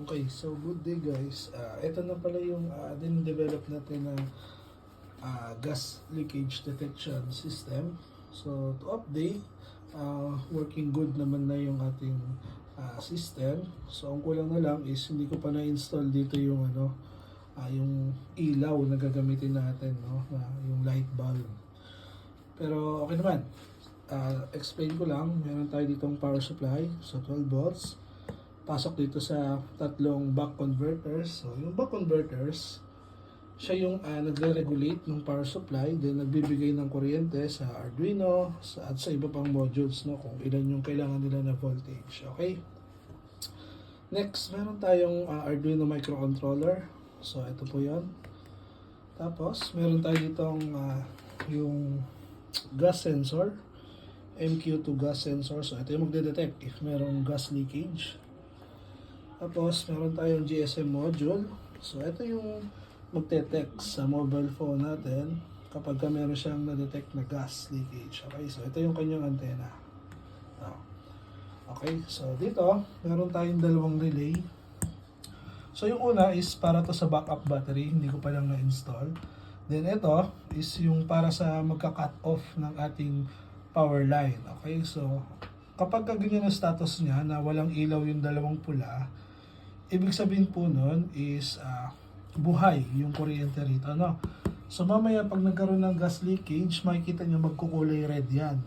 Okay, so good day guys. Ito na pala yung din-develop natin na gas leakage detection system. So to update, working good naman na yung ating system. So ang kulang na lang is hindi ko pa na-install dito yung yung ilaw na gagamitin natin, no, na yung light bulb. Pero okay naman. Explain ko lang, meron tayo ditong power supply, so 12 volts. Pasok dito sa tatlong buck converters. So, yung buck converters, siya yung nagre-regulate ng power supply, then nagbibigay ng kuryente sa Arduino at sa iba pang modules, no, kung ilan yung kailangan nila na voltage. Okay? Next, meron tayong Arduino microcontroller. So, ito po yon. Tapos, meron tayo ditong yung gas sensor, MQ2 gas sensor. So, ito yung magde-detect if merong gas leakage. Tapos, meron tayong GSM module. So, ito yung magte-text sa mobile phone natin kapag meron siyang na-detect na gas leakage. Okay, so ito yung kanyang antenna. Okay, so dito, meron tayong dalawang relay. So, yung una is para to sa backup battery. Hindi ko pa lang na-install. Then, ito is yung para sa magka-cut off ng ating power line. Okay, so kapag ganyan ang status niya na walang ilaw yung dalawang pula, ibig sabihin po nun is buhay yung kuryente rito, no? So mamaya pag nagkaroon ng gas leakage, makikita nyo magkukulay red yan.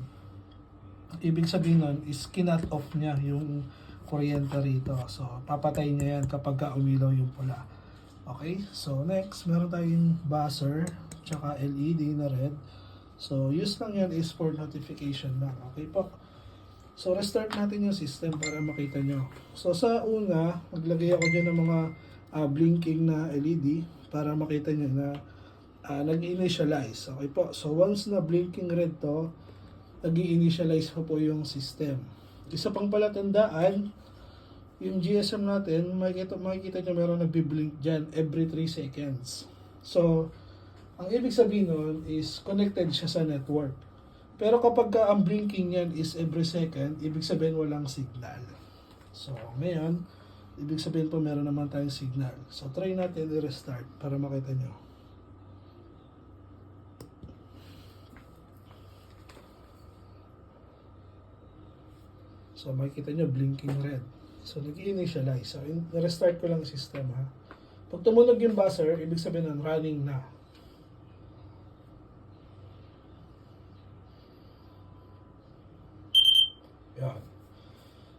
Ibig sabihin nun is kinat off niya yung kuryente rito. So papatay niya yan kapag umilaw yung pula. Okay, so next, meron tayong buzzer, tsaka LED na red. So use lang yan is for notification lang. Okay po. So, restart natin yung system para makita nyo. So, sa una, maglagay ako dyan ng mga blinking na LED para makita nyo na nag-initialize. Okay po. So, once na blinking red to, nag-initialize po yung system. Isa pang palatandaan, yung GSM natin, makikita nyo meron nagbi-blink dyan every 3 seconds. So, ang ibig sabihin nun is connected siya sa network. Pero kapag ang blinking yan is every second, ibig sabihin walang signal. So, ngayon, ibig sabihin po meron naman tayong signal. So, try natin i-restart para makita nyo. So, makikita nyo, blinking red. So, nag-initialize. So, i-restart ko lang yung system, ha. Pag tumunog yung buzzer, ibig sabihin nun, running na. Yan.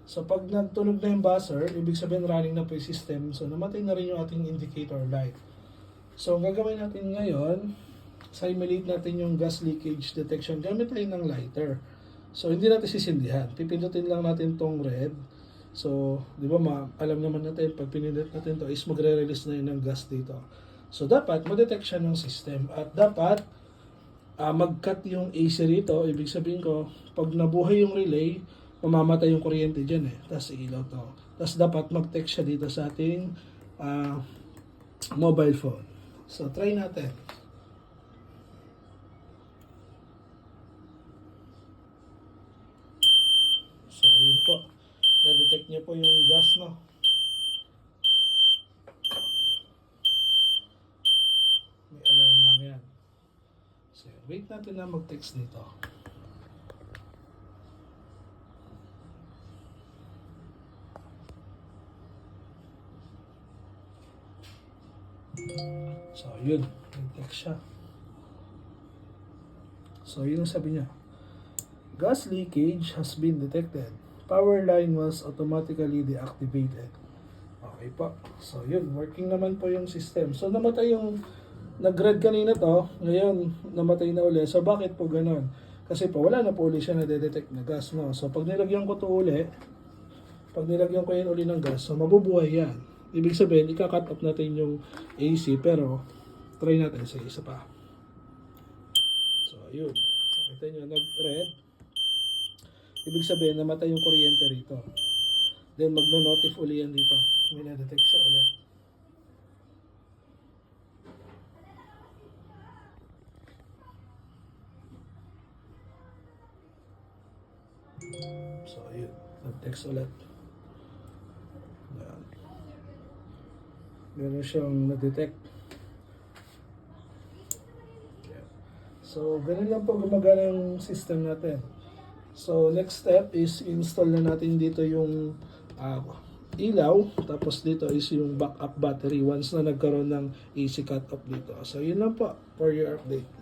So, pag nagtunog na yung buzzer, ibig sabihin running na po yung system. So, namatay na rin yung ating indicator light. So, ang gagawin natin ngayon, simulate natin yung gas leakage detection. Gamit tayo ng lighter. So, hindi natin sisindihan. Pipindutin lang natin tong red. So, di ba alam naman natin, pag pinindot natin to is magre-release na yun ng gas dito. So, dapat ma-detect siya ng system. At dapat, mag-cut yung AC rito. Ibig sabihin ko, pag nabuhay yung relay, mamamatay yung kuryente dyan eh. Tapos ilaw to. Tapos dapat mag-text siya dito sa ating mobile phone. So, try natin. So, yun po. Na-detect niya po yung gas, no? May alarm lang yan. So, wait natin na mag-text dito. So, yun. Nag-text siya. So, yun ang sabi niya. Gas leakage has been detected. Power line was automatically deactivated. Okay po. So, yun. Working naman po yung system. So, namatay yung nag-red kanina to. Ngayon, namatay na uli. So, bakit po ganon? Kasi po, wala na po uli siya na-detect na gas, no? So, pag nilagyan ko to uli, pag nilagyan ko yan uli ng gas, so, mabubuhay yan. Ibig sabihin, ika-cut off natin yung AC, pero try natin sa isa pa. So, yun. Kita nyo, nag-red. Ibig sabihin, namatay yung kuryente rito. Then, magno-notif uli yan dito. May na-detect siya ulit. So, yun. Nag-text ulit. Yan. Meron siyang na-detect. So, ganun lang po gumagana yung system natin. So, next step is install na natin dito yung ilaw. Tapos dito is yung backup battery once na nagkaroon ng AC cut-off dito. So, yun lang po for your update.